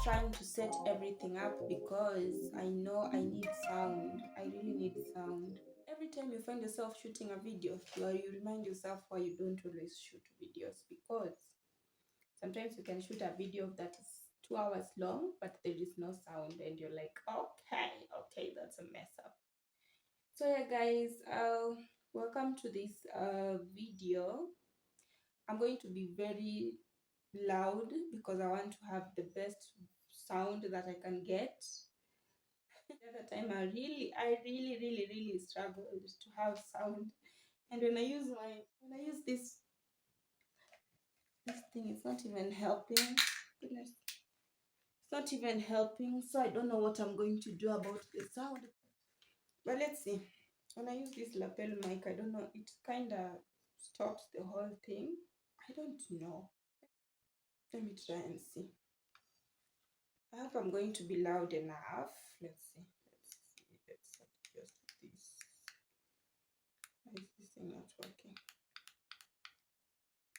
trying to set everything up because I know I need sound. I really need sound. Every time you find yourself shooting a video, you remind yourself why you don't always shoot videos, because sometimes you can shoot a video that is 2 hours long, but there is no sound, and you're like, okay, that's a mess up. So yeah, guys, welcome to this video. I'm going to be very loud because I want to have the best sound that I can get. The other time I really struggled to have sound, and when I use this thing, it's not even helping. Goodness, it's not even helping. So I don't know what I'm going to do about the sound. But let's see. When I use this lapel mic, I don't know. It kind of stops the whole thing. I don't know. Let me try and see. I hope I'm going to be loud enough. Let's see. Let's adjust this. Why is this thing not working?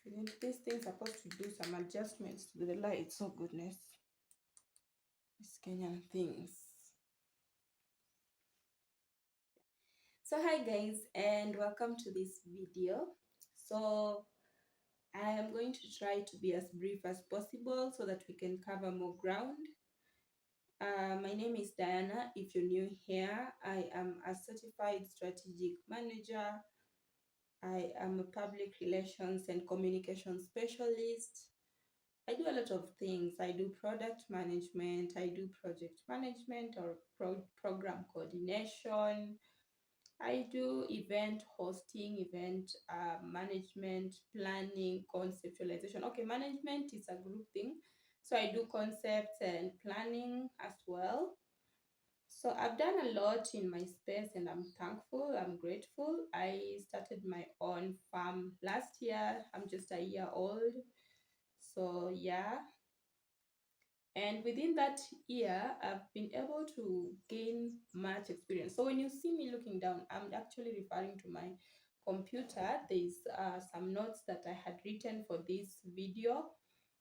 Isn't this thing supposed to do some adjustments to the lights? Oh goodness. These Kenyan things. So hi guys, and welcome to this video. So I am going to try to be as brief as possible so that we can cover more ground. My name is Diana. If you're new here, I am a certified strategic manager. I am a public relations and communication specialist. I do a lot of things. I do product management, I do project management or program coordination. I do event hosting, event management, planning, conceptualization. Okay, management is a group thing. So I do concepts and planning as well. So I've done a lot in my space and I'm thankful, I'm grateful. I started my own farm last year. I'm just a year old. So yeah. And within that year, I've been able to gain much experience. So when you see me looking down, I'm actually referring to my computer. There's some notes that I had written for this video.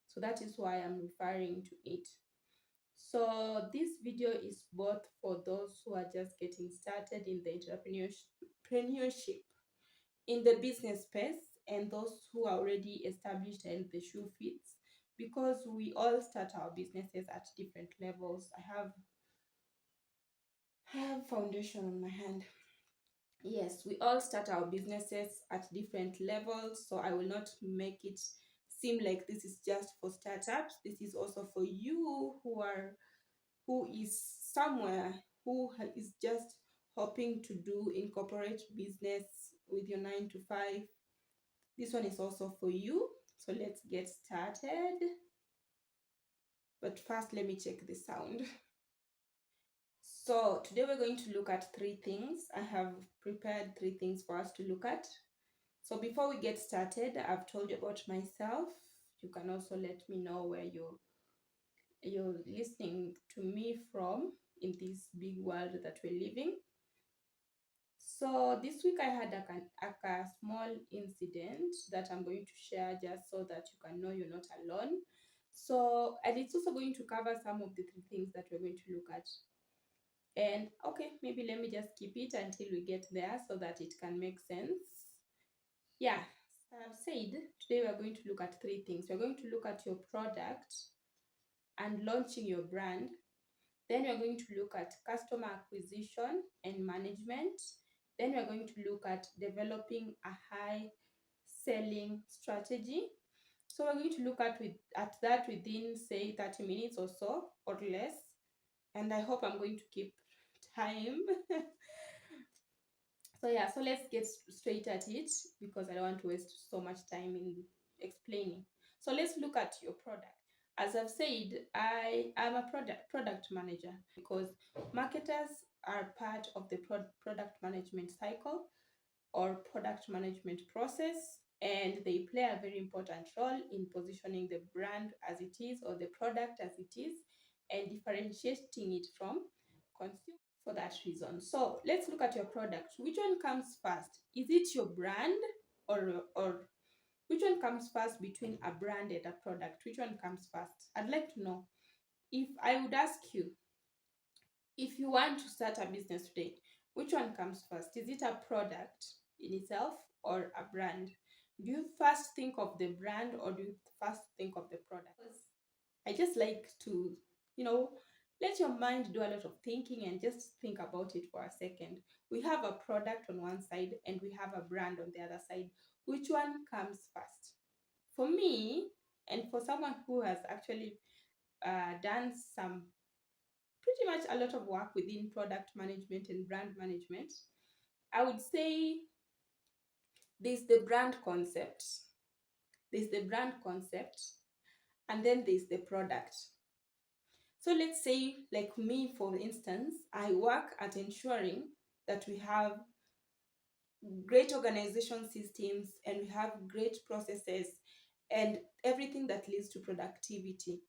So that is why I'm referring to it. So this video is both for those who are just getting started in the entrepreneurship in the business space, and those who are already established and the shoe fits, because we all start our businesses at different levels. I have foundation on my hand. Yes, we all start our businesses at different levels, so I will not make it seem like this is just for startups. This is also for you who is somewhere, is just hoping to do incorporate business with your 9 to 5. This one is also for you. So let's get started. But first, let me check the sound. So today we're going to look at 3 things. I have prepared 3 things for us to look at. So before we get started, I've told you about myself. You can also let me know where you're listening to me from in this big world that we're living. So this week I had a small incident that I'm going to share just so that you can know you're not alone. So, and it's also going to cover some of the 3 things that we're going to look at. And okay, maybe let me just keep it until we get there so that it can make sense. Yeah, I've said today we're going to look at 3 things. We're going to look at your product and launching your brand. Then we're going to look at customer acquisition and management. Then we're going to look at developing a high selling strategy. So we're going to look at that within, say, 30 minutes or so or less. And I hope I'm going to keep time. So yeah, so let's get straight at it because I don't want to waste so much time in explaining. So let's look at your product. As I've said, I am a product manager because marketers are part of the product management cycle or product management process, and they play a very important role in positioning the brand as it is or the product as it is and differentiating it from consumer for that reason. So let's look at your product. Which one comes first? Is it your brand or which one comes first between a brand and a product? Which one comes first? I'd like to know. if I would ask you, if you want to start a business today, which one comes first? Is it a product in itself or a brand? Do you first think of the brand or do you first think of the product? I just like to, you know, let your mind do a lot of thinking and just think about it for a second. We have a product on one side and we have a brand on the other side. Which one comes first? For me, and for someone who has actually done some pretty much a lot of work within product management and brand management, I would say there's the brand concept. There's the brand concept, and then there's the product. So let's say, like me, for instance, I work at ensuring that we have great organization systems and we have great processes and everything that leads to productivity.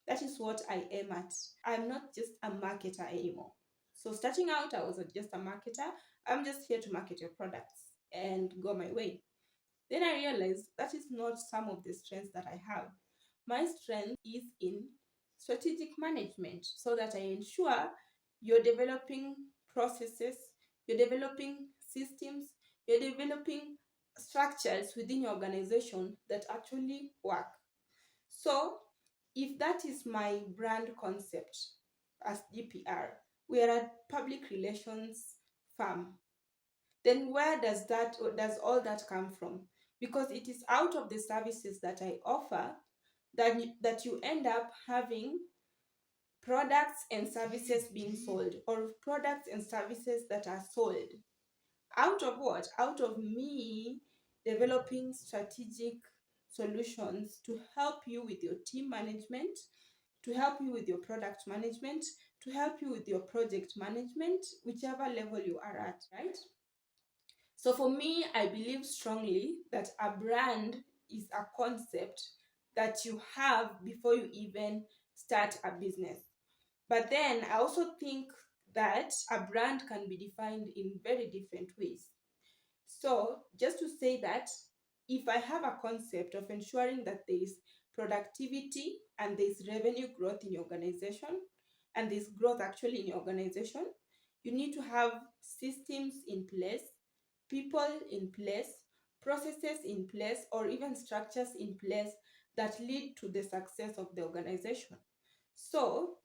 That is what I aim at. I'm not just a marketer anymore. So starting out, I wasn't just a marketer. I'm just here to market your products and go my way. Then I realized that is not some of the strengths that I have. My strength is in strategic management so that I ensure you're developing processes, you're developing systems, you're developing structures within your organization that actually work. So, if that is my brand concept as DPR, we are a public relations firm, then where does all that come from? Because it is out of the services that I offer that you end up having products and services being sold, or products and services that are sold. Out of what? Out of me developing strategic solutions to help you with your team management, to help you with your product management, to help you with your project management, whichever level you are at, right? So for me, I believe strongly that a brand is a concept that you have before you even start a business. But then I also think that a brand can be defined in very different ways. So, just to say that if I have a concept of ensuring that there is productivity and there is revenue growth in your organization, and there's growth actually in your organization, you need to have systems in place, people in place, processes in place, or even structures in place that lead to the success of the organization. So,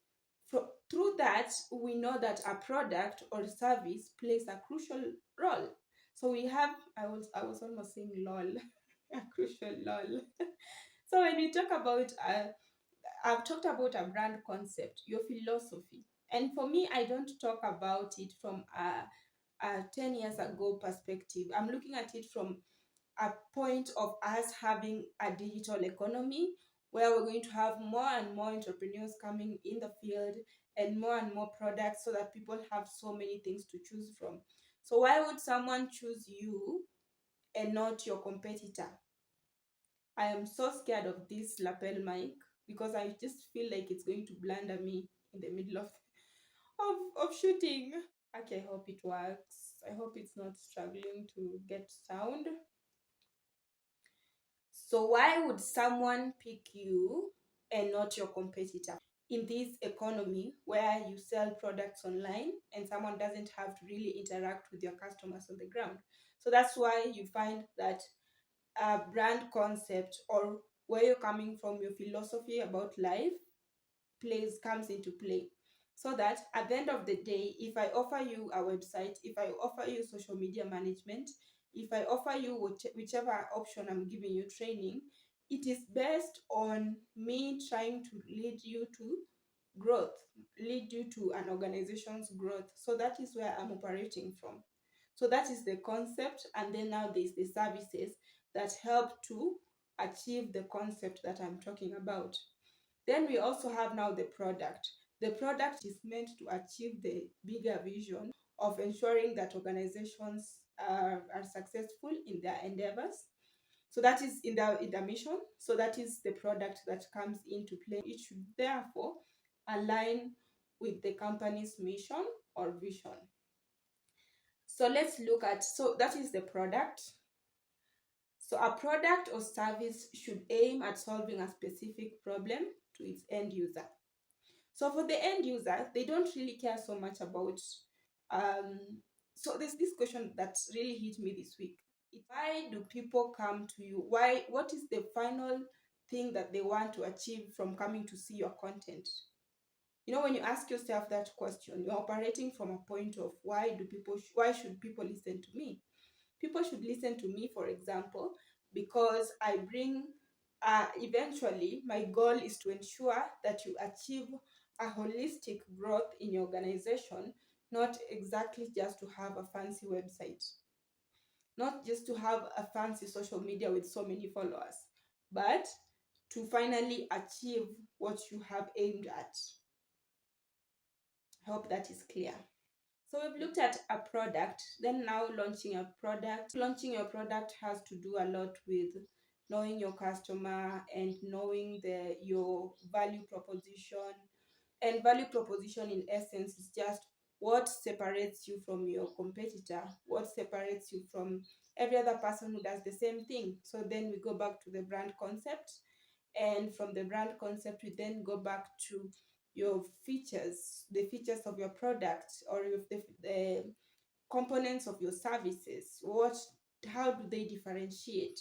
through that, we know that a product or service plays a crucial role. So we have, I was almost saying lol, a crucial lol. So when we talk about, I've talked about a brand concept, your philosophy. And for me, I don't talk about it from a 10 years ago perspective. I'm looking at it from a point of us having a digital economy where we're going to have more and more entrepreneurs coming in the field and more products so that people have so many things to choose from. So why would someone choose you and not your competitor? I am so scared of this lapel mic because I just feel like it's going to blunder me in the middle of shooting. Okay, I hope it works. I hope it's not struggling to get sound. So why would someone pick you and not your competitor? In this economy where you sell products online and someone doesn't have to really interact with your customers on the ground. So that's why you find that a brand concept, or where you're coming from, your philosophy about life comes into play. So that at the end of the day, if I offer you a website, if I offer you social media management, if I offer you whichever option I'm giving you training, it is based on me trying to lead you to growth, lead you to an organization's growth. So that is where I'm operating from. So that is the concept, and then now there's the services that help to achieve the concept that I'm talking about. Then we also have now the product. The product is meant to achieve the bigger vision of ensuring that organizations are successful in their endeavors. So that is in the mission. So that is the product that comes into play. It should therefore align with the company's mission or vision. So let's look at, so that is the product. So a product or service should aim at solving a specific problem to its end user. So for the end user, they don't really care so much about. Um, so there's this question that really hit me this week. Why do people come to you? Why? What is the final thing that they want to achieve from coming to see your content? When you ask yourself that question, you're operating from a point of why should people listen to me? People should listen to me, for example, because I bring, eventually, my goal is to ensure that you achieve a holistic growth in your organization, not exactly just to have a fancy website, not just to have a fancy social media with so many followers, but to finally achieve what you have aimed at. I hope that is clear. So we've looked at a product, then now launching a product. Launching your product has to do a lot with knowing your customer and knowing your value proposition. And value proposition in essence is just what separates you from your competitor, what separates you from every other person who does the same thing. So then we go back to the brand concept, and from the brand concept we then go back to your features, the features of your product, or if the components of your services, how do they differentiate?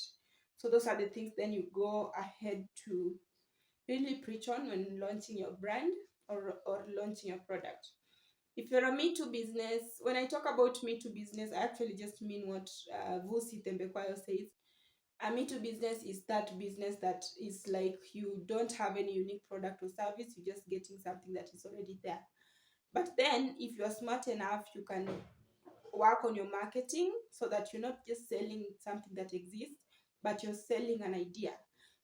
So those are the things then you go ahead to really preach on when launching your brand, or launching your product. If you're a Me Too business, when I talk about Me Too business, I actually just mean what Vusi Tembekwayo says. A Me Too business is that business that is like you don't have any unique product or service, you're just getting something that is already there. But then, if you're smart enough, you can work on your marketing so that you're not just selling something that exists, but you're selling an idea.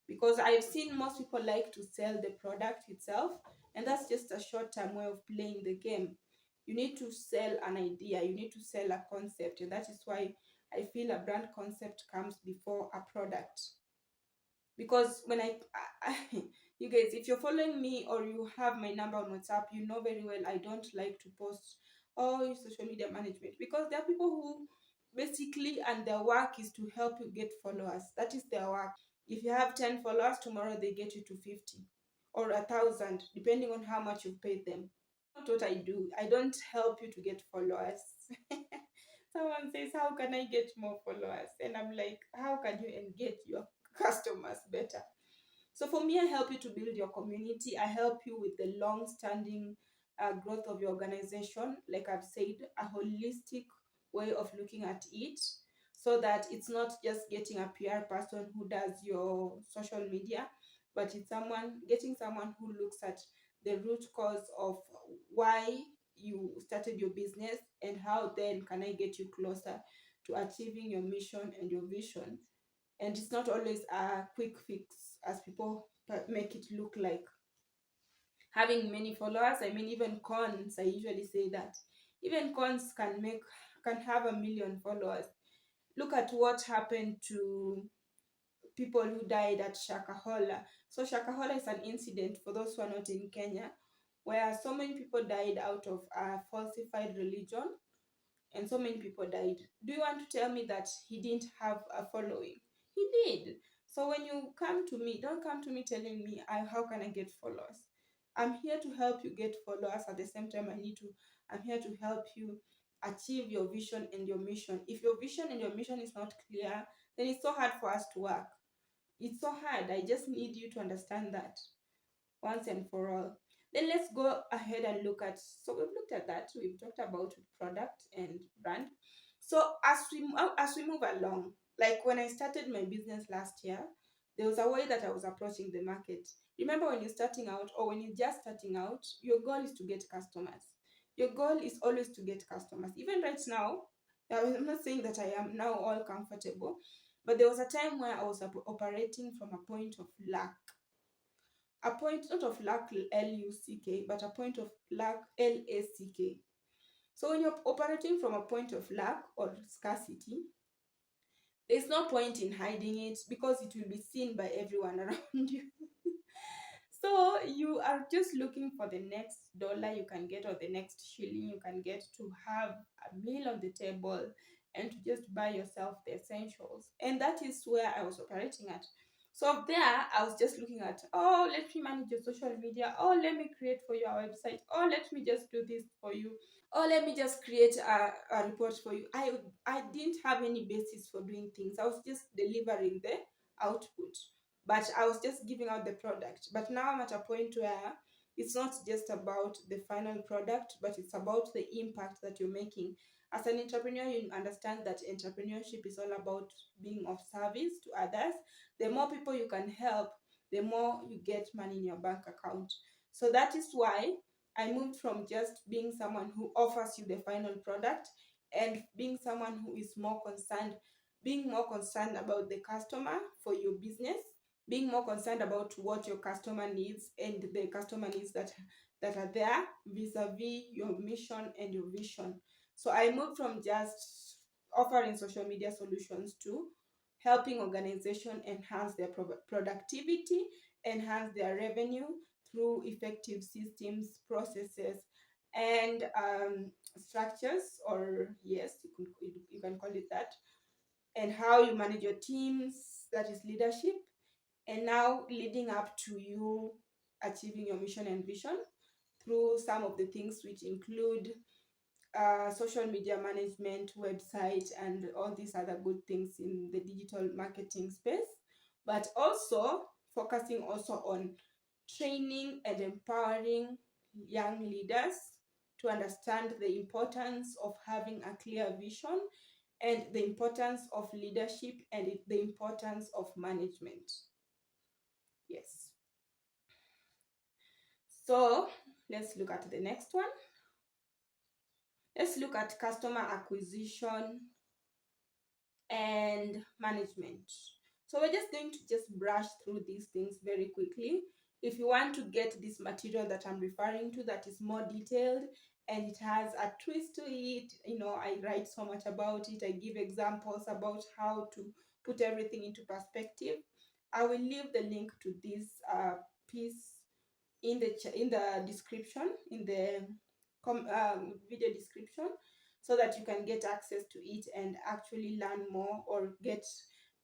Because I've seen most people like to sell the product itself, and that's just a short term way of playing the game. You need to sell an idea, you need to sell a concept, and that is why I feel a brand concept comes before a product. Because when I you guys, if you're following me or you have my number on WhatsApp, you know very well I don't like to post social media management, because there are people who basically, and their work is to help you get followers. That is their work. If you have 10 followers, tomorrow they get you to 50 or 1,000, depending on how much you paid them. Not what I do. I don't help you to get followers. Someone says, how can I get more followers? And I'm like, how can you engage your customers better? So for me, I help you to build your community. I help you with the long-standing growth of your organization. Like I've said, a holistic way of looking at it, so that it's not just getting a PR person who does your social media, but it's getting someone who looks at the root cause of why you started your business, and how then can I get you closer to achieving your mission and your vision. And it's not always a quick fix as people make it look like. Having many followers, I mean, even cons, I usually say that even cons can have 1 million followers. Look at what happened to people who died at Shakahola. So Shakahola is an incident, for those who are not in Kenya, where so many people died out of a falsified religion, and so many people died. Do you want to tell me that he didn't have a following? He did. So when you come to me, don't come to me telling me, how can I get followers? I'm here to help you get followers. At the same time, I'm here to help you achieve your vision and your mission. If your vision and your mission is not clear, then it's so hard for us to work. It's so hard. I just need you to understand that once and for all. Then let's go ahead and look at, so we've looked at that, we've talked about product and brand. So as we move along, like when I started my business last year, there was a way that I was approaching the market. Remember, when you're starting out, or when you're just starting out, your goal is to get customers. Your goal is always to get customers. Even right now, I'm not saying that I am now all comfortable, but there was a time where I was operating from a point of lack. A point not of lack, Luck, but a point of lack, Lack. So when you're operating from a point of lack or scarcity, there's no point in hiding it, because it will be seen by everyone around you. So you are just looking for the next dollar you can get, or the next shilling you can get, to have a meal on the table and to just buy yourself the essentials. And that is where I was operating at. So there, I was just looking at, oh, let me manage your social media. Oh, let me create for your website. Oh, let me just do this for you. Oh, let me just create a report for you. I didn't have any basis for doing things. I was just delivering the output, but I was just giving out the product. But now I'm at a point where it's not just about the final product, but it's about the impact that you're making. As an entrepreneur, you understand that entrepreneurship is all about being of service to others. The more people you can help, the more you get money in your bank account. So that is why I moved from just being someone who offers you the final product and being someone who is being more concerned about the customer for your business, being more concerned about what your customer needs and the customer needs that are there vis-a-vis your mission and your vision. So I moved from just offering social media solutions to helping organizations enhance their productivity, enhance their revenue through effective systems, processes, and structures, or yes, you can call it that, and how you manage your teams, that is leadership, and now leading up to you achieving your mission and vision through some of the things which include social media management, website, and all these other good things in the digital marketing space, but also focusing also on training and empowering young leaders to understand the importance of having a clear vision and the importance of leadership and the importance of management. Yes. So let's look at the next one. Let's look at customer acquisition and management. So we're just going to just brush through these things very quickly. If you want to get this material that I'm referring to that is more detailed and it has a twist to it, I write so much about it. I give examples about how to put everything into perspective. I will leave the link to this piece in the description, in the video description, so that you can get access to it and actually learn more or get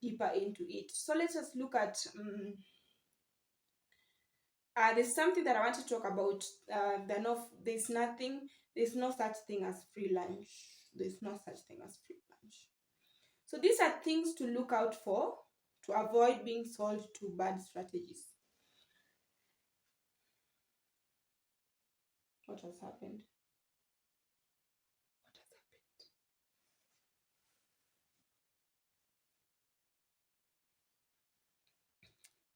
deeper into it. So let us look at there's something that I want to talk about. There's no such thing as free lunch. There's no such thing as free lunch. So these are things to look out for to avoid being sold to bad strategies. What has happened? What has happened?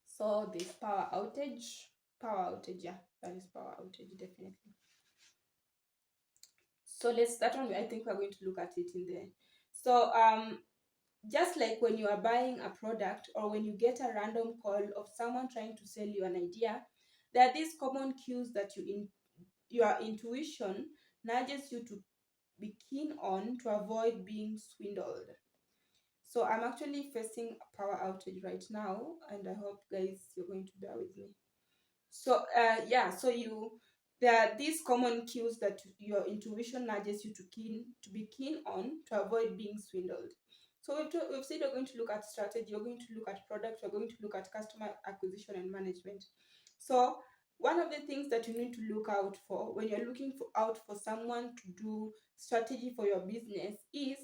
So this power outage, yeah, that is power outage, definitely. So that one, I think we're going to look at it in there. So just like when you are buying a product or when you get a random call of someone trying to sell you an idea, there are these common cues that your intuition nudges you to be keen on to avoid being swindled. So I'm actually facing a power outage right now, and I hope guys you're going to bear with me. So there are these common cues that your intuition nudges you to be keen on to avoid being swindled. So we've said we're going to look at strategy, we're going to look at product, we're going to look at customer acquisition and management. So one of the things that you need to look out for when you're out for someone to do strategy for your business is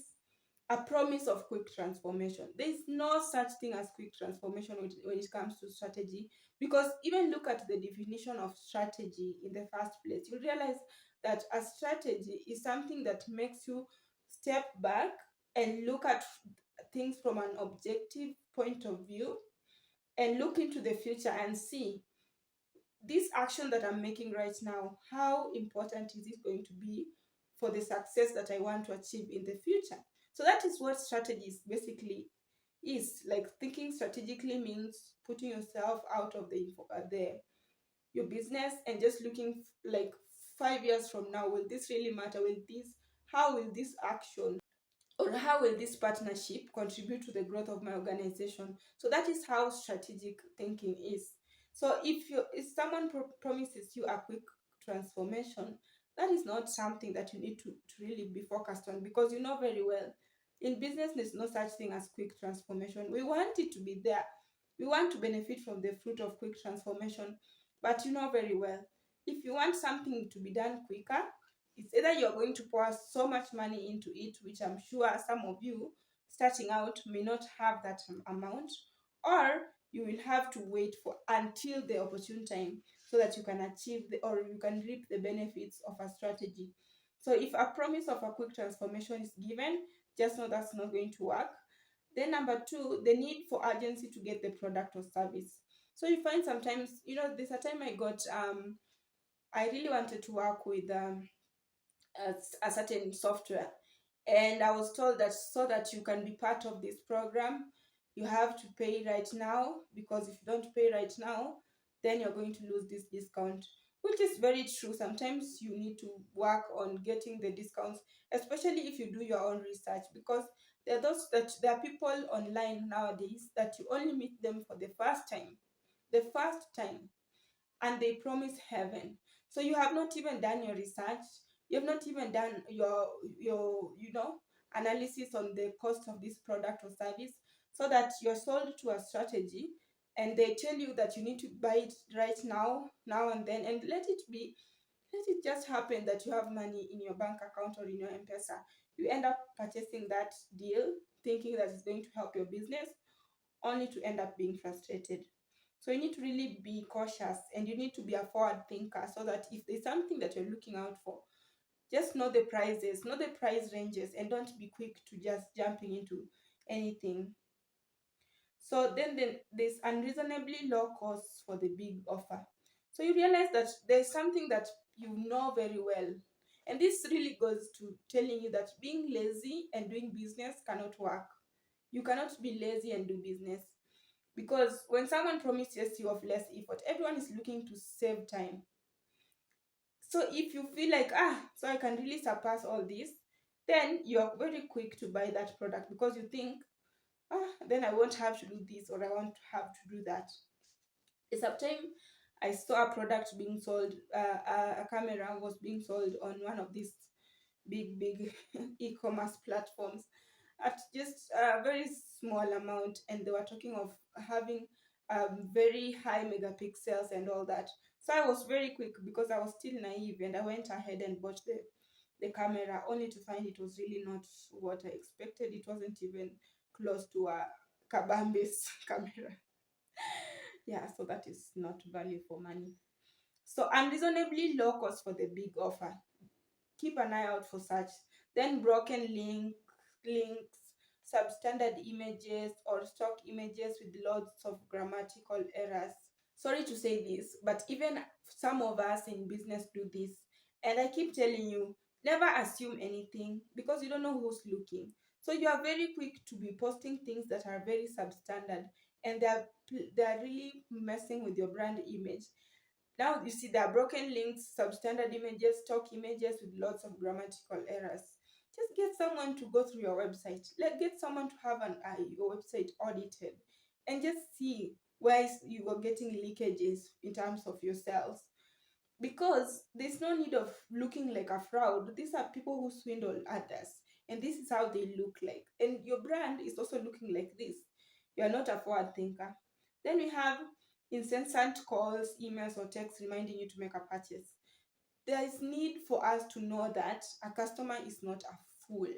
a promise of quick transformation. There is no such thing as quick transformation when it comes to strategy, because even look at the definition of strategy in the first place. You realize that a strategy is something that makes you step back and look at things from an objective point of view and look into the future and see this action that I'm making right now, how important is it going to be for the success that I want to achieve in the future? So that is what strategy basically is. Like, thinking strategically means putting yourself out of your business and just looking like 5 years from now, will this really matter? How will this action or how will this partnership contribute to the growth of my organization? So that is how strategic thinking is. So if someone promises you a quick transformation, that is not something that you need to really be focused on, because you know very well in business there's no such thing as quick transformation. We want it to be there. We want to benefit from the fruit of quick transformation, but you know very well, if you want something to be done quicker, it's either you're going to pour so much money into it, which I'm sure some of you starting out may not have that amount, or you will have to wait for until the opportune time so that you can achieve the, or you can reap the benefits of a strategy. So if a promise of a quick transformation is given, just know that's not going to work. Then number two, the need for urgency to get the product or service. So you find sometimes, there's a time I really wanted to work with a certain software, and I was told that so that you can be part of this program, you have to pay right now, because if you don't pay right now, then you're going to lose this discount, which is very true. Sometimes you need to work on getting the discounts, especially if you do your own research, because there are people online nowadays that you only meet them for the first time, and they promise heaven. So you have not even done your research. You have not even done your analysis on the cost of this product or service, so that you're sold to a strategy, and they tell you that you need to buy it right now and then, and let it just happen that you have money in your bank account or in your M-Pesa. You end up purchasing that deal thinking that it's going to help your business, only to end up being frustrated. So you need to really be cautious, and you need to be a forward thinker, so that if there's something that you're looking out for, just know the prices, know the price ranges, and don't be quick to just jumping into anything. So then there's unreasonably low costs for the big offer. So you realize that there's something that you know very well. And this really goes to telling you that being lazy and doing business cannot work. You cannot be lazy and do business. Because when someone promises you of less effort, everyone is looking to save time. So if you feel like, so I can really surpass all this, then you're very quick to buy that product, because you think, then I won't have to do this, or I won't have to do that. Sometime I saw a product being sold, a camera was being sold on one of these big e-commerce platforms at just a very small amount, and they were talking of having very high megapixels and all that. So I was very quick, because I was still naive, and I went ahead and bought the camera, only to find it was really not what I expected. It wasn't even close to a kabambe's camera. Yeah, so that is not value for money. So unreasonably low cost for the big offer. Keep an eye out for such. Then broken links, substandard images, or stock images with lots of grammatical errors. Sorry to say this, but even some of us in business do this. And I keep telling you, never assume anything, because you don't know who's looking. So you are very quick to be posting things that are very substandard, and they're really messing with your brand image. Now you see there are broken links, substandard images, stock images with lots of grammatical errors. Just get someone to go through your website. Get someone to have your website audited, and just see where you are getting leakages in terms of your sales. Because there's no need of looking like a fraud. These are people who swindle others, and this is how they look like. And your brand is also looking like this. You are not a forward thinker. Then we have incessant calls, emails, or texts reminding you to make a purchase. There is need for us to know that a customer is not a fool.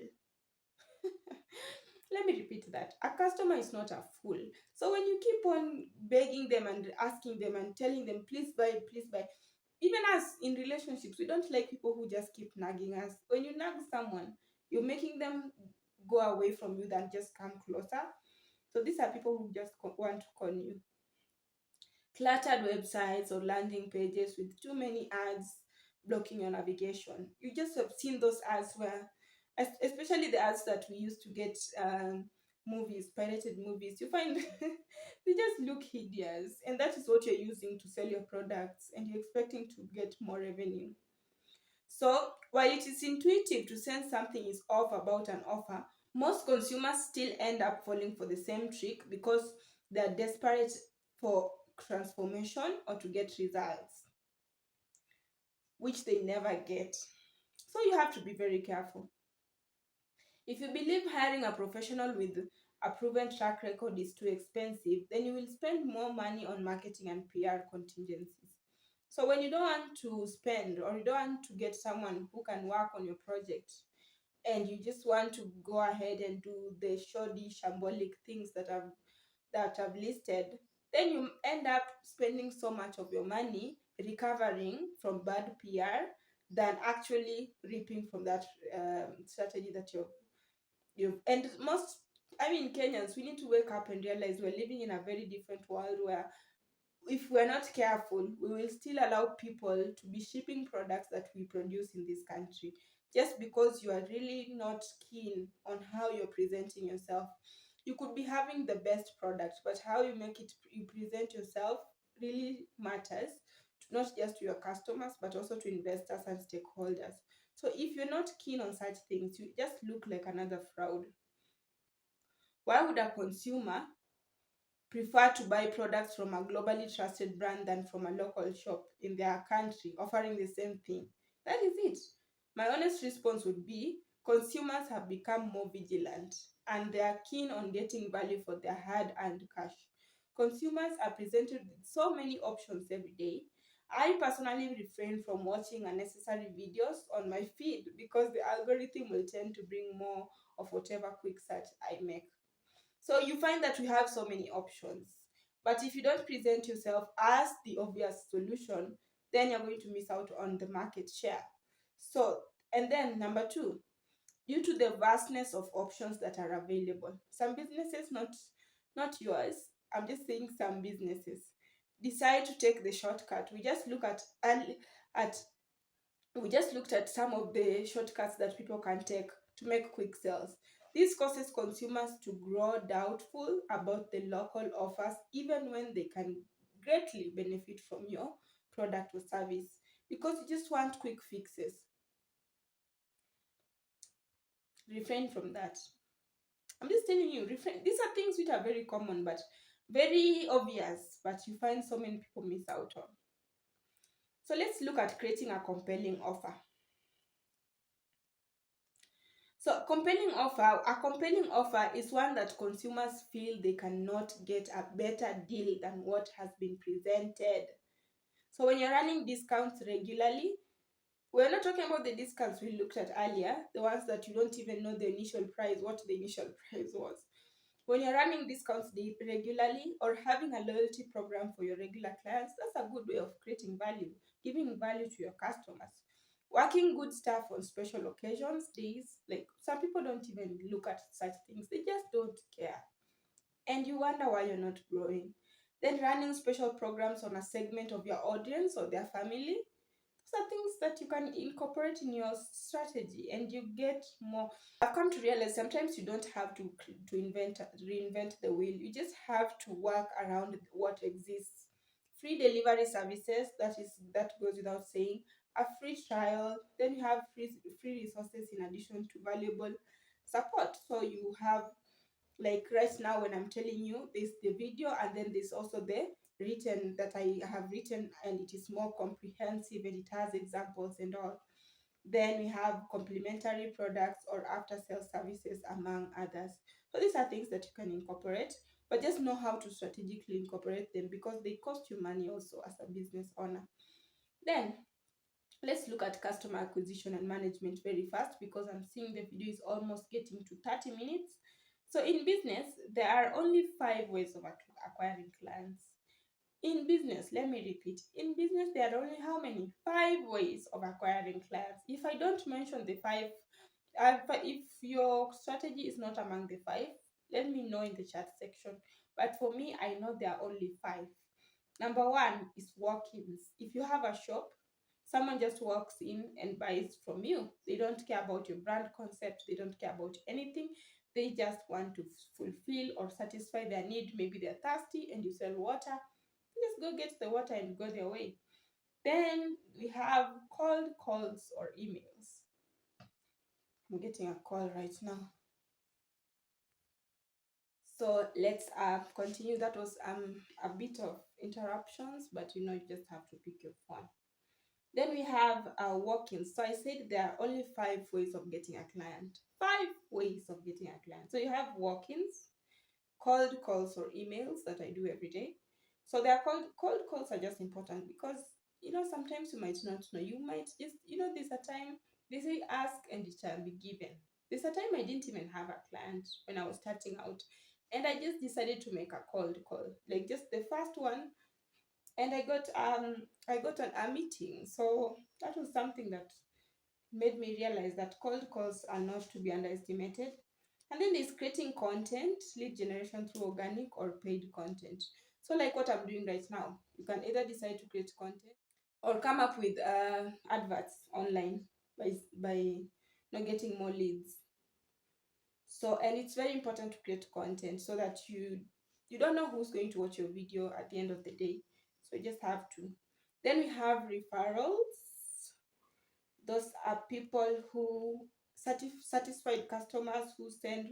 Let me repeat that. A customer is not a fool. So when you keep on begging them and asking them and telling them, please buy, even us in relationships, we don't like people who just keep nagging us. When you nag someone, you're making them go away from you than just come closer. So these are people who just want to con you. Cluttered websites or landing pages with too many ads blocking your navigation. You just have seen those ads where, especially the ads that we used to get movies, pirated movies, you find they just look hideous, and that is what you're using to sell your products, and you're expecting to get more revenue. So while it is intuitive to sense something is off about an offer, most consumers still end up falling for the same trick, because they're desperate for transformation or to get results, which they never get. So you have to be very careful. If you believe hiring a professional with a proven track record is too expensive, then you will spend more money on marketing and PR contingencies. So when you don't want to spend, or you don't want to get someone who can work on your project, and you just want to go ahead and do the shoddy shambolic things that I've listed, then you end up spending so much of your money recovering from bad PR than actually reaping from that strategy that you've. And most, I mean, Kenyans, we need to wake up and realize we're living in a very different world where if we're not careful, we will still allow people to be shipping products that we produce in this country just because you are really not keen on how you're presenting yourself. You could be having the best product, but how you make it, you present yourself really matters, to not just to your customers, but also to investors and stakeholders. So if you're not keen on such things, you just look like another fraud. Why would a consumer prefer to buy products from a globally trusted brand than from a local shop in their country offering the same thing? That is it. My honest response would be consumers have become more vigilant and they are keen on getting value for their hard earned cash. Consumers are presented with so many options every day. I personally refrain from watching unnecessary videos on my feed because the algorithm will tend to bring more of whatever quick search I make. So you find that we have so many options. But if you don't present yourself as the obvious solution, then you're going to miss out on the market share. So, and then number two, due to the vastness of options that are available, some businesses, not yours, I'm just saying some businesses, decide to take the shortcut. At we just looked at some of the shortcuts that people can take to make quick sales. This causes consumers to grow doubtful about the local offers, even when they can greatly benefit from your product or service, because you just want quick fixes. Refrain from that. I'm just telling you, refrain. These are things which are very common, but very obvious, but you find so many people miss out on. So let's look at creating a compelling offer. So a compelling offer is one that consumers feel they cannot get a better deal than what has been presented. So when you're running discounts regularly, we're not talking about the discounts we looked at earlier, the ones that you don't even know the initial price, what the initial price was. When you're running discounts regularly or having a loyalty program for your regular clients, that's a good way of creating value, giving value to your customers. Working good stuff on special occasions, days, like some people don't even look at such things, they just don't care. And you wonder why you're not growing. Then running special programs on a segment of your audience or their family, those are things that you can incorporate in your strategy and you get more. I've come to realize sometimes you don't have to reinvent the wheel. You just have to work around what exists. Free delivery services, that goes without saying. A free trial, then you have free resources in addition to valuable support. So you have, like right now when I'm telling you, there's the video and then there's also the written that I have written, and it is more comprehensive and it has examples and all. Then we have complementary products or after sales services, among others. So these are things that you can incorporate, but just know how to strategically incorporate them because they cost you money also as a business owner. Then let's look at customer acquisition and management very fast because I'm seeing the video is almost getting to 30 minutes. So in business, there are only 5 ways of acquiring clients. In business, let me repeat, in business, there are only how many? 5 ways of acquiring clients. If I don't mention the five, if your strategy is not among the five, let me know in the chat section. But for me, I know there are only five. Number one is walk-ins. If you have a shop, someone just walks in and buys from you. They don't care about your brand concept. They don't care about anything. They just want to fulfill or satisfy their need. Maybe they're thirsty and you sell water. Just go get the water and go their way. Then we have cold calls or emails. I'm getting a call right now. So let's continue. That was a bit of interruptions, but you just have to pick your phone. Then we have walk-ins. So I said there are only 5 ways of getting a client. 5 ways of getting a client. So you have walk-ins. cold calls or emails that I do every day. So they are cold calls are just important because sometimes you might not know. You might just there's a time they say ask and it shall be given. There's a time I didn't even have a client when I was starting out, and I just decided to make a cold call, like just the first one, and I got a meeting. So that was something that made me realize that cold calls are not to be underestimated. And then there's creating content, lead generation through organic or paid content. So like what I'm doing right now, you can either decide to create content or come up with adverts online by getting more leads. So, and it's very important to create content so that you don't know who's going to watch your video at the end of the day. So you just have to. Then we have referrals. Those are people who satisfied customers who send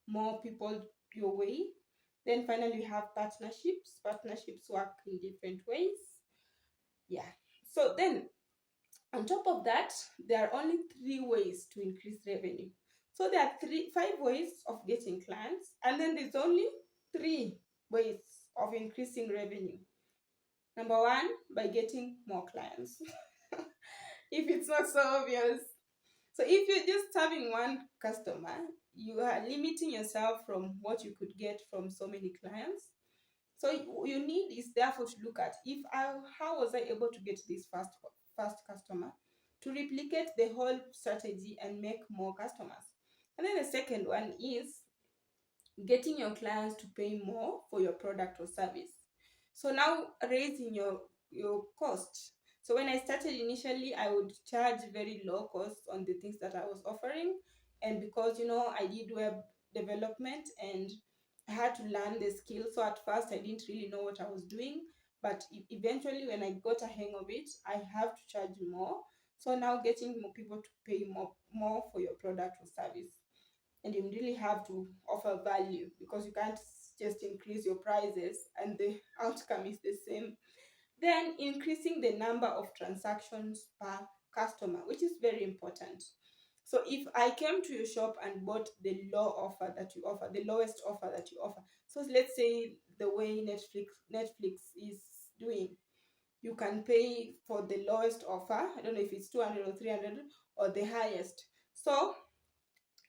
more people your way. Then finally, we have partnerships. Partnerships work in different ways. Yeah. So then, on top of that, there are only 3 ways to increase revenue. So there are 5 ways of getting clients, and then there's only 3 ways of increasing revenue. Number one, by getting more clients. If it's not so obvious. So if you're just having one customer, you are limiting yourself from what you could get from so many clients. So you need is therefore to look at how was I able to get this first customer, to replicate the whole strategy and make more customers. And then the second one is getting your clients to pay more for your product or service. So now raising your cost. So when I started initially, I would charge very low cost on the things that I was offering. And because I did web development and I had to learn the skill. So at first I didn't really know what I was doing. But eventually when I got a hang of it, I have to charge more. So now getting more people to pay more for your product or service. And you really have to offer value, because you can't just increase your prices and the outcome is the same. Then increasing the number of transactions per customer, which is very important. So if I came to your shop and bought the lowest offer that you offer, so let's say the way Netflix is doing, you can pay for the lowest offer. I don't know if it's 200 or 300 or the highest. So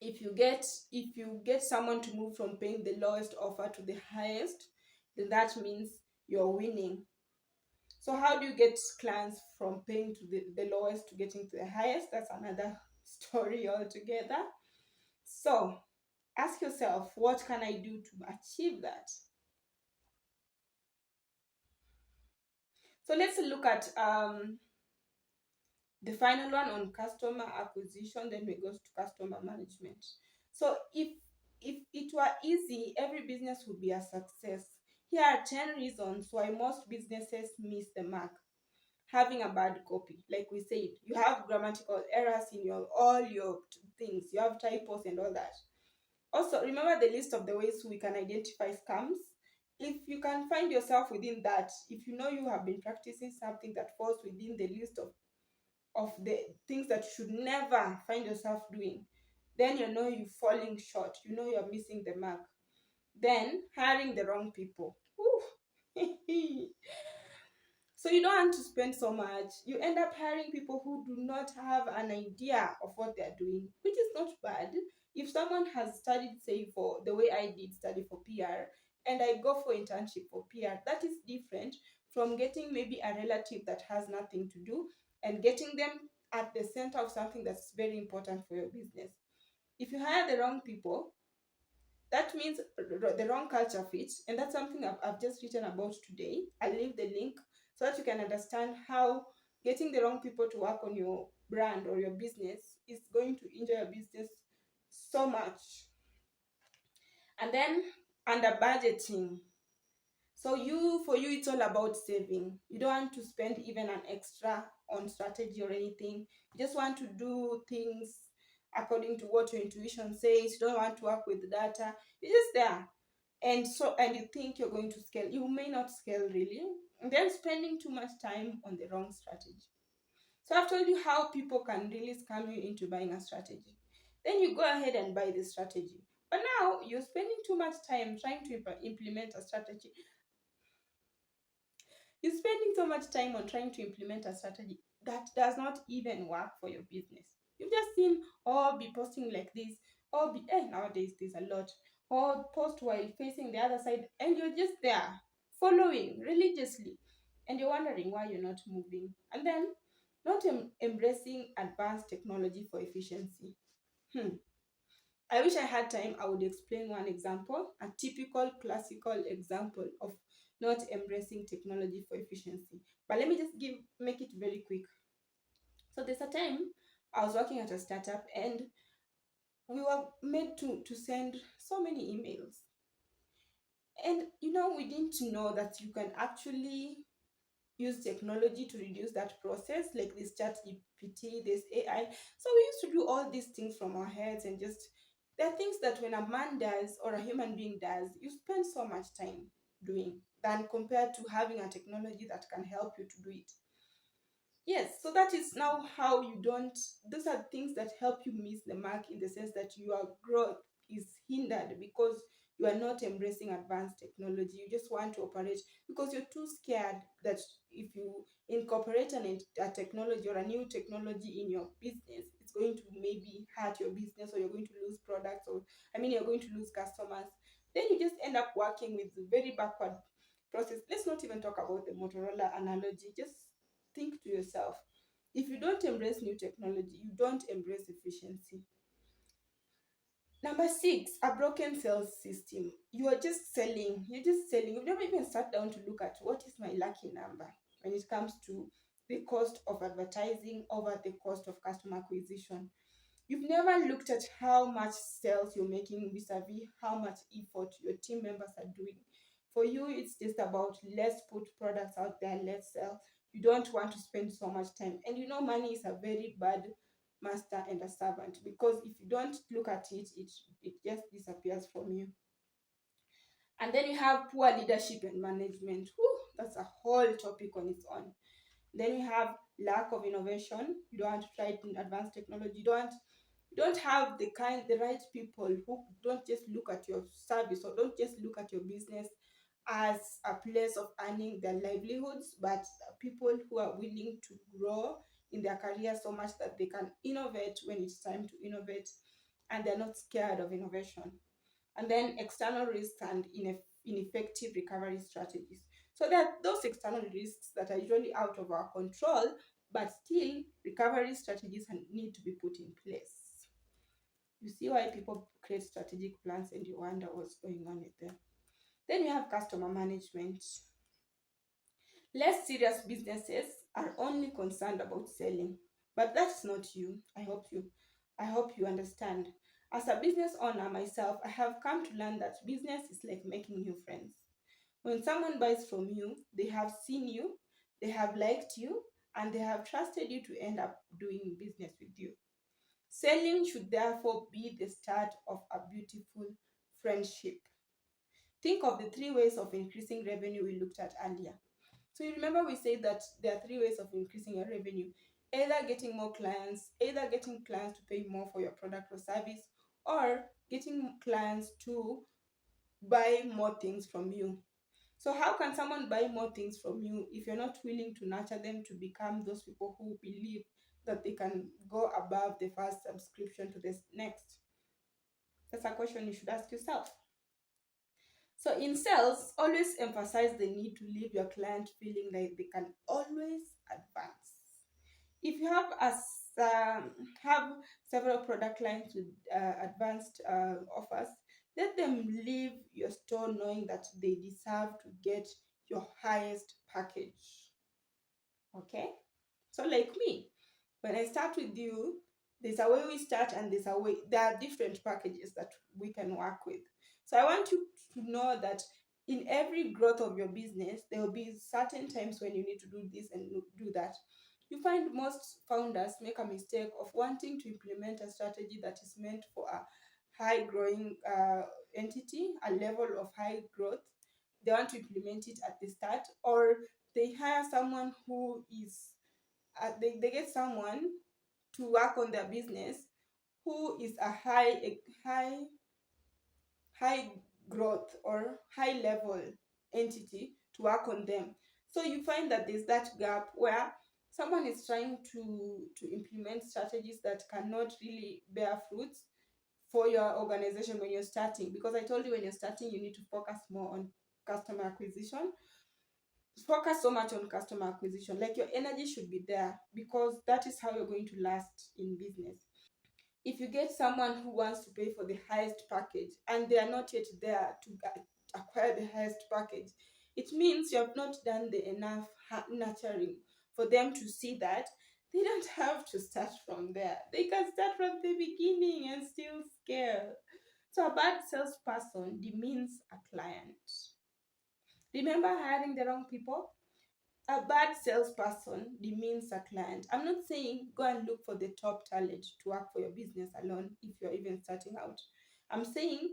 if you get someone to move from paying the lowest offer to the highest, then that means you're winning. So how do you get clients from paying to the lowest to getting to the highest? That's another story altogether. So ask yourself, what can I do to achieve that? So let's look at the final one on customer acquisition. Then we go to customer management. So if it were easy, every business would be a success. Here are 10 reasons why most businesses miss the mark. Having a bad copy, like we said, you have grammatical errors in all your things, you have typos and all that. Also, remember the list of the ways we can identify scams. If you can find yourself within that, if you know you have been practicing something that falls within the list of the things that you should never find yourself doing, then you're falling short, you're missing the mark. Then hiring the wrong people. So you don't want to spend so much. You end up hiring people who do not have an idea of what they're doing, which is not bad. If someone has studied, say, for the way I did study for PR, and I go for internship for PR, that is different from getting maybe a relative that has nothing to do and getting them at the center of something that's very important for your business. If you hire the wrong people, that means the wrong culture fit, and that's something I've just written about today. I'll leave the link so that you can understand how getting the wrong people to work on your brand or your business is going to injure your business so much. And then under budgeting. So for you, it's all about saving. You don't want to spend even an extra on strategy or anything. You just want to do things according to what your intuition says. You don't want to work with data. You're just there. And you think you're going to scale. You may not scale really. And then spending too much time on the wrong strategy. So I've told you how people can really scam you into buying a strategy. Then you go ahead and buy the strategy. But now you're spending too much time trying to implement a strategy. You're spending so much time on trying to implement a strategy that does not even work for your business. You've just seen all be posting like this, or be nowadays there's a lot, or post while facing the other side, and you're just there following religiously, and you're wondering why you're not moving, and then not embracing advanced technology for efficiency. Hmm. I wish I had time, I would explain one example, a typical classical example of not embracing technology for efficiency. But let me just make it very quick. So there's a time I was working at a startup, and we were made to send so many emails. And we didn't know that you can actually use technology to reduce that process, like this chat GPT, this AI. So we used to do all these things from our heads, and just there are things that when a man does or a human being does, you spend so much time doing than compared to having a technology that can help you to do it. Yes, so that is now how you don't, those are things that help you miss the mark, in the sense that your growth is hindered because you are not embracing advanced technology. You just want to operate because you're too scared that if you incorporate a technology or a new technology in your business, it's going to maybe hurt your business, or you're going to lose products, or you're going to lose customers. Then you just end up working with very backward process. Let's not even talk about the Motorola analogy. Just think to yourself, if you don't embrace new technology, you don't embrace efficiency. Number six, a broken sales system. You are just selling. You're just selling. You've never even sat down to look at what is my lucky number when it comes to the cost of advertising over the cost of customer acquisition. You've never looked at how much sales you're making vis-a-vis how much effort your team members are doing. For you, it's just about, let's put products out there, let's sell. You don't want to spend so much time. And money is a very bad master and a servant, because if you don't look at it, it just disappears from you. And then you have poor leadership and management. Whew, that's a whole topic on its own. Then you have lack of innovation. You don't want to try advanced technology. You don't have the right people who don't just look at your service, or don't just look at your business as a place of earning their livelihoods, but people who are willing to grow in their career so much that they can innovate when it's time to innovate, and they're not scared of innovation. And then external risks and ineffective recovery strategies. So there are those external risks that are usually out of our control, but still recovery strategies need to be put in place. You see why people create strategic plans, and you wonder what's going on with them. Then you have customer management. Less serious businesses are only concerned about selling, but that's not you. I hope you understand. As a business owner myself, I have come to learn that business is like making new friends. When someone buys from you, they have seen you, they have liked you, and they have trusted you to end up doing business with you. Selling should therefore be the start of a beautiful friendship. Think of the three ways of increasing revenue we looked at earlier. So you remember we said that there are three ways of increasing your revenue. Either getting more clients, either getting clients to pay more for your product or service, or getting clients to buy more things from you. So how can someone buy more things from you if you're not willing to nurture them to become those people who believe that they can go above the first subscription to this next? That's a question you should ask yourself. So in sales, always emphasize the need to leave your client feeling like they can always advance. If you have several product lines with advanced offers, let them leave your store knowing that they deserve to get your highest package. Okay? So like me, when I start with you, there's a way we start, and there are different packages that we can work with. So I want you to know that in every growth of your business, there will be certain times when you need to do this and do that. You find most founders make a mistake of wanting to implement a strategy that is meant for a high growing entity, a level of high growth. They want to implement it at the start, or they hire someone who is they get someone to work on their business who is a high high growth or high level entity to work on them. So you find that there's that gap where someone is trying to implement strategies that cannot really bear fruits for your organization when you're starting. Because I told you, when you're starting, you need to focus more on customer acquisition. Focus so much on customer acquisition, like your energy should be there, because that is how you're going to last in business. If you get someone who wants to pay for the highest package and they are not yet there to acquire the highest package, it means you have not done the enough nurturing for them to see that they don't have to start from there. They can start from the beginning and still scale. So a bad salesperson demeans a client. Remember hiring the wrong people? A bad salesperson demeans a client. I'm not saying go and look for the top talent to work for your business alone if you're even starting out. I'm saying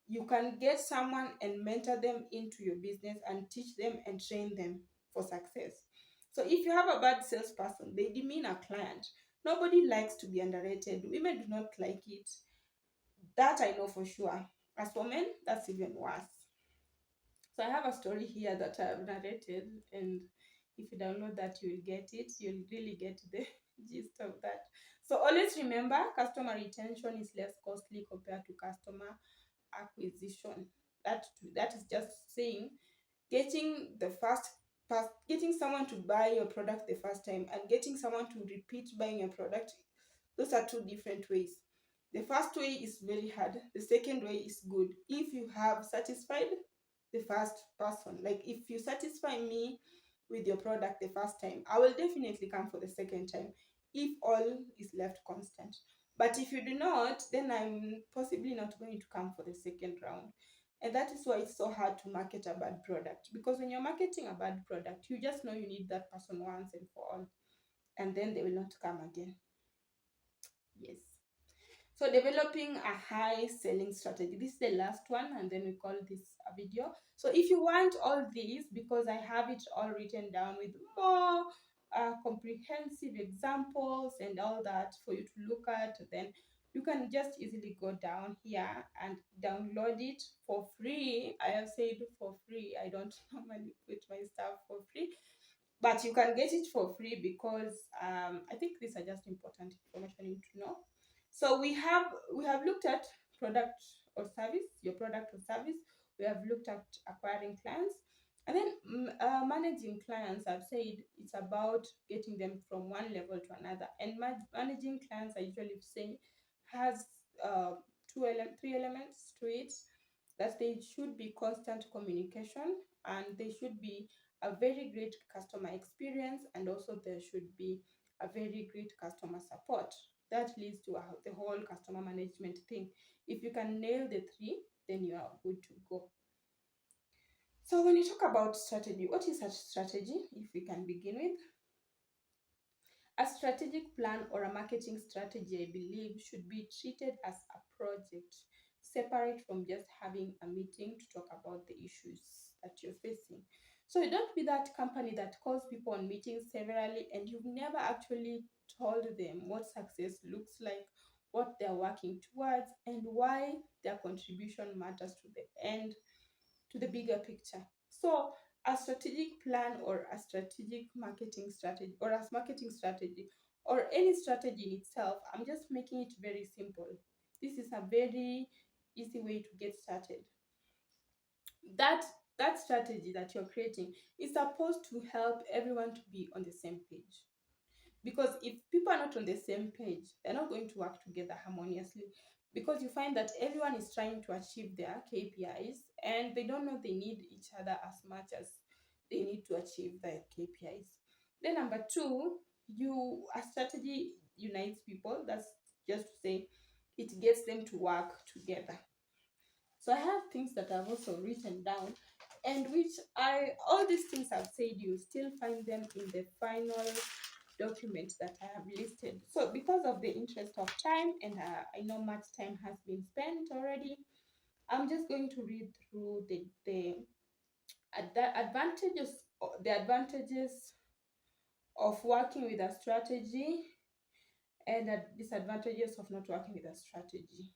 you can get someone and mentor them into your business and teach them and train them for success. So if you have a bad salesperson, they demean a client. Nobody likes to be underrated. Women do not like it. That I know for sure. As for men, that's even worse. So I have a story here that I've narrated, and if you download that, you'll get it. You'll really get the gist of that. So always remember, customer retention is less costly compared to customer acquisition. That is just saying getting the getting someone to buy your product the first time and getting someone to repeat buying your product, those are two different ways. The first way is very hard, the second way is good if you have satisfied the first person. Like if you satisfy me with your product the first time, I will definitely come for the second time if all is left constant. But if you do not, then I'm possibly not going to come for the second round. And that is why it's so hard to market a bad product. Because when you're marketing a bad product, you just know you need that person once and for all. And then they will not come again. Yes. So developing a high selling strategy. This is the last one, and then we call this a video. So if you want all these, because I have it all written down with more comprehensive examples and all that for you to look at, then you can just easily go down here and download it for free. I have said for free. I don't normally put my stuff for free, but you can get it for free because I think these are just important information you need to know. So we have looked at product or service, your product or service. We have looked at acquiring clients, and then managing clients. I've said it's about getting them from one level to another, and managing clients, I usually say, has three elements to it. That they should be constant communication, and they should be a very great customer experience, and also there should be a very great customer support. That leads to the whole customer management thing. If you can nail the three, then you are good to go. So when you talk about strategy, what is a strategy? If we can begin with, a strategic plan or a marketing strategy, I believe, should be treated as a project, separate from just having a meeting to talk about the issues that you're facing. So you don't be that company that calls people on meetings severally and you've never actually told them what success looks like, what they're working towards, and why their contribution matters to the end, to the bigger picture. So a strategic plan or a strategic marketing strategy or a marketing strategy or any strategy in itself, I'm just making it very simple. This is a very easy way to get started. That that strategy that you're creating is supposed to help everyone to be on the same page. Because if people are not on the same page, they're not going to work together harmoniously. Because you find that everyone is trying to achieve their KPIs and they don't know they need each other as much as they need to achieve their KPIs. Then number two, a strategy unites people. That's just to say it gets them to work together. So I have things that I've also written down, and which I all these things I've said, you still find them in the final document that I have listed. So because of the interest of time, and I know much time has been spent already, I'm just going to read through the advantages of working with a strategy and the disadvantages of not working with a strategy.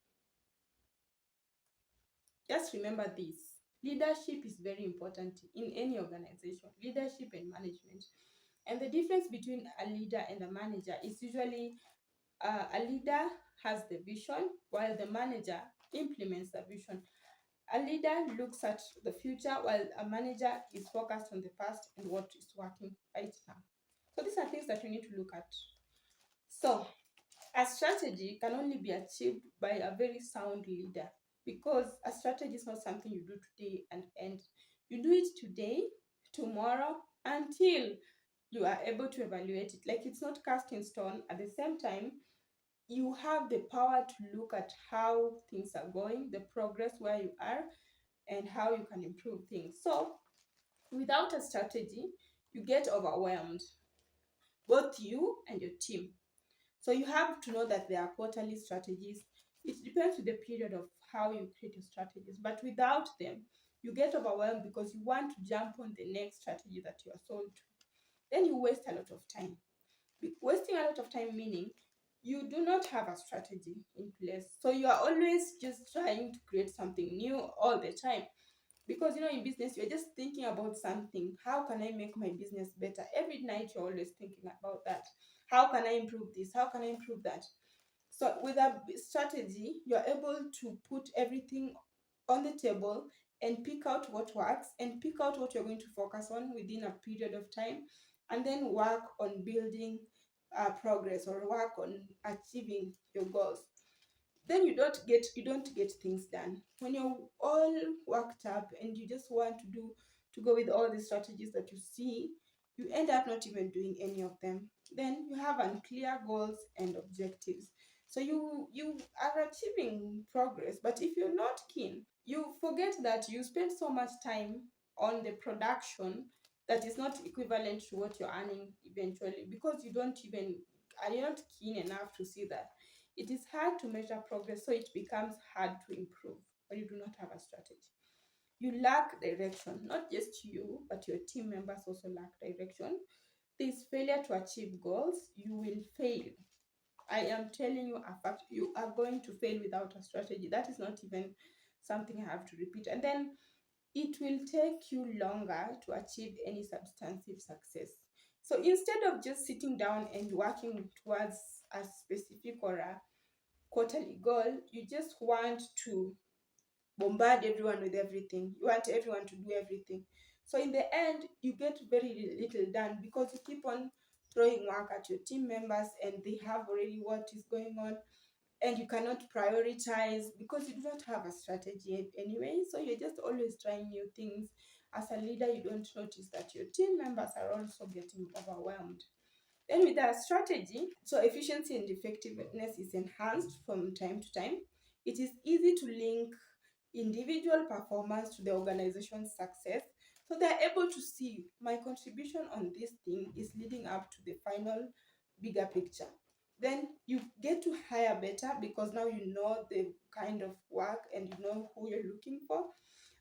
Just remember this. Leadership is very important in any organization, leadership and management. And the difference between a leader and a manager is usually a leader has the vision while the manager implements the vision. A leader looks at the future while a manager is focused on the past and what is working right now. So these are things that you need to look at. So a strategy can only be achieved by a very sound leader, because a strategy is not something you do today and end. You do it today, tomorrow, until you are able to evaluate it. Like, it's not cast in stone. At the same time, you have the power to look at how things are going, the progress where you are, and how you can improve things. So, without a strategy, you get overwhelmed, both you and your team. So you have to know that there are quarterly strategies. It depends with the period of how you create your strategies. But without them, you get overwhelmed because you want to jump on the next strategy that you are sold to. Then you waste a lot of time. Wasting a lot of time meaning you do not have a strategy in place. So you are always just trying to create something new all the time. Because in business, you're just thinking about something. How can I make my business better? Every night you're always thinking about that. How can I improve this? How can I improve that? So with a strategy, you're able to put everything on the table and pick out what works and pick out what you're going to focus on within a period of time, and then work on building progress or work on achieving your goals. Then you don't get things done when you're all worked up and you just want to go with all the strategies that you see. You end up not even doing any of them. Then you have unclear goals and objectives. So you are achieving progress, but if you're not keen, you forget that you spend so much time on the production that is not equivalent to what you're earning eventually, because you're not keen enough to see that. It is hard to measure progress, so it becomes hard to improve when you do not have a strategy. You lack direction. Not just you, but your team members also lack direction. This failure to achieve goals, you will fail. I am telling you a fact. You are going to fail without a strategy. That is not even something I have to repeat. And then it will take you longer to achieve any substantive success. So instead of just sitting down and working towards a specific or a quarterly goal, you just want to bombard everyone with everything. You want everyone to do everything. So in the end, you get very little done because you keep on throwing work at your team members and they have already what is going on, and you cannot prioritize because you do not have a strategy anyway. So you're just always trying new things. As a leader, you don't notice that your team members are also getting overwhelmed. Then with our strategy, so efficiency and effectiveness is enhanced from time to time. It is easy to link individual performance to the organization's success. So they're able to see my contribution on this thing is leading up to the final bigger picture. Then you get to hire better because now you know the kind of work and you know who you're looking for.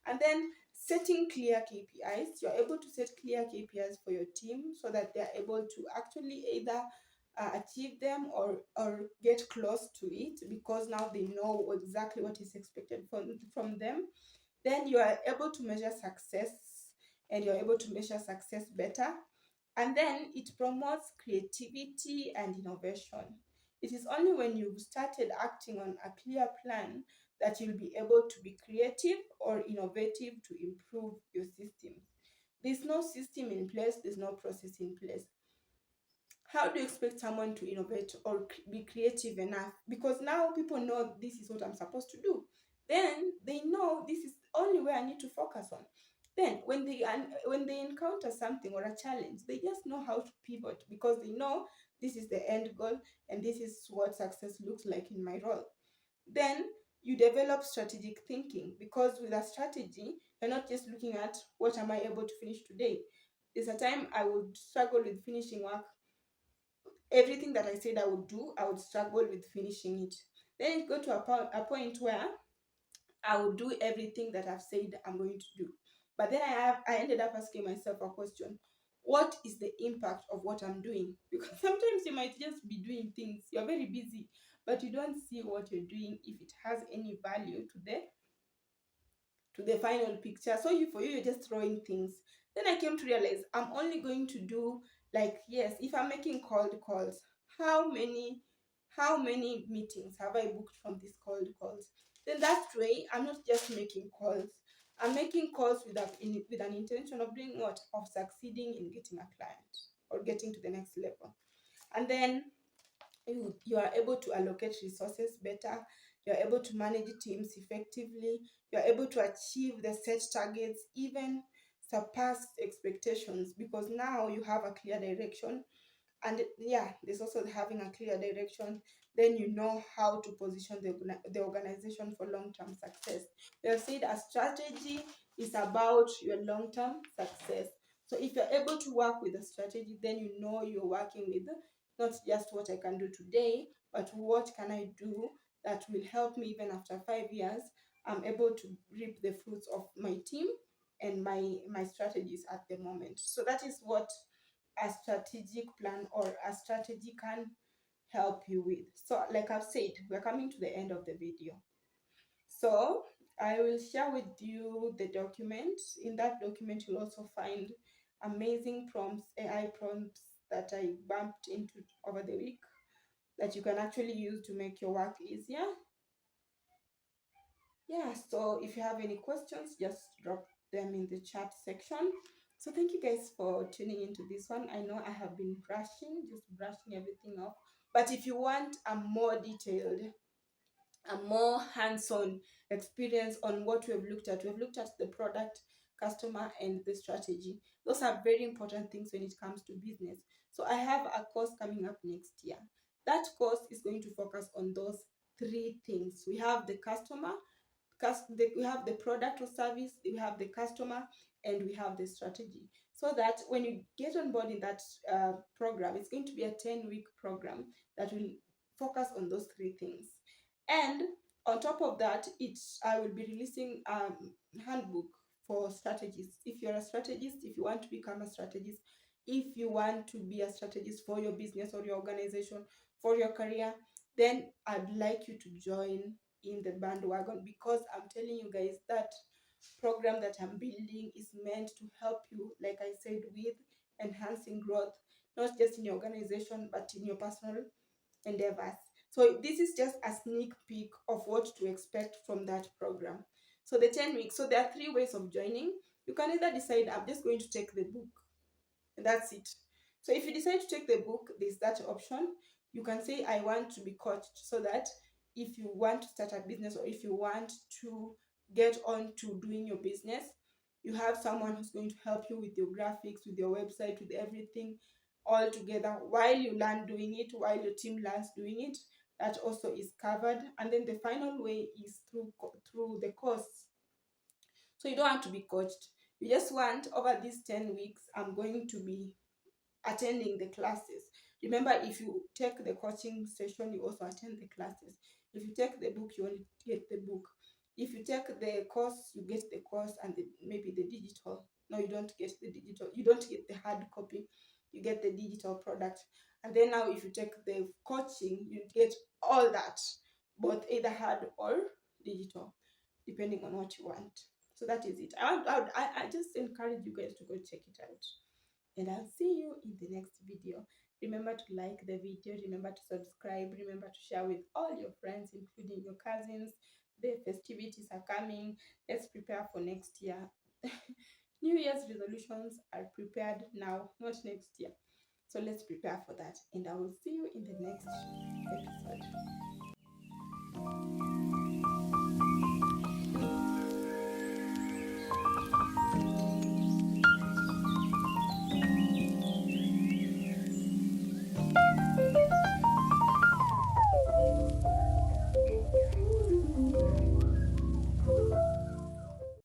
And then setting clear KPIs, you're able to set clear KPIs for your team so that they're able to actually either achieve them or get close to it, because now they know exactly what is expected from them. Then you are able to measure success, and you're able to measure success better. And then it promotes creativity and innovation. It is only when you've started acting on a clear plan that you'll be able to be creative or innovative to improve your system. There's no system in place, there's no process in place. How do you expect someone to innovate or be creative enough? Because now people know this is what I'm supposed to do. Then they know this is only where I need to focus on. Then when they encounter something or a challenge, they just know how to pivot because they know this is the end goal and this is what success looks like in my role. Then you develop strategic thinking, because with a strategy, you're not just looking at what am I able to finish today. There's a time I would struggle with finishing work. Everything that I said I would do, I would struggle with finishing it. Then it got to a point where I would do everything that I've said I'm going to do. But then I ended up asking myself a question. What is the impact of what I'm doing? Because sometimes you might just be doing things, you're very busy, but you don't see what you're doing if it has any value to to the final picture. So for you, you're just throwing things. Then I came to realize I'm only going to do, like, yes, if I'm making cold calls, how many meetings have I booked from these cold calls? Then that way, I'm not just making calls. I'm making calls with with an intention of doing what? Of succeeding in getting a client or getting to the next level. And then you are able to allocate resources better. You're able to manage teams effectively. You're able to achieve the set targets, even surpass expectations, because now you have a clear direction. And yeah, there's also having a clear direction. Then you know how to position the organization for long-term success. We have said a strategy is about your long-term success. So if you're able to work with a strategy, then you know you're working with not just what I can do today, but what can I do that will help me even after 5 years. I'm able to reap the fruits of my team and my strategies at the moment. So that is what a strategic plan or a strategy can help you with. So like I've said, we're coming to the end of the video. So I will share with you the document. In that document, you'll also find amazing prompts, AI prompts that I bumped into over the week that you can actually use to make your work easier. Yeah, so if you have any questions, just drop them in the chat section. So thank you guys for tuning into this one. I know I have been rushing, just brushing everything off. But if you want a more detailed, a more hands-on experience on what we've looked at the product, customer, and the strategy. Those are very important things when it comes to business. So I have a course coming up next year. That course is going to focus on those three things. We have the customer, we have the product or service, we have the customer, and we have the strategy. So that when you get on board in that program, it's going to be a 10-week program that will focus on those three things. And on top of that, I will be releasing handbook for strategists. If you're a strategist, if you want to become a strategist, if you want to be a strategist for your business or your organization, for your career, then I'd like you to join in the bandwagon, because I'm telling you guys that program that I'm building is meant to help you, like I said, with enhancing growth, not just in your organization, but in your personal endeavors. So this is just a sneak peek of what to expect from that program. So the 10 weeks, so there are 3 ways of joining. You can either decide, I'm just going to take the book, and that's it. So if you decide to take the book, there's that option. You can say, I want to be coached, so that if you want to start a business or if you want to get on to doing your business, you have someone who's going to help you with your graphics, with your website, with everything all together while you learn doing it, while your team learns doing it. That also is covered. And then the final way is through the course. So you don't have to be coached. You just want, over these 10 weeks, I'm going to be attending the classes. Remember, if you take the coaching session, you also attend the classes. If you take the book, you only get the book. If you take the course, you get the course and maybe the digital. No, you don't get the digital. You don't get the hard copy. You get the digital product. And then now, if you take the coaching, you get all that, both either hard or digital, depending on what you want. So that is it. I just encourage you guys to go check it out. And I'll see you in the next video. Remember to like the video, remember to subscribe, remember to share with all your friends, including your cousins. The festivities are coming. Let's prepare for next year. New Year's resolutions are prepared now, not next year. So let's prepare for that. And I will see you in the next episode.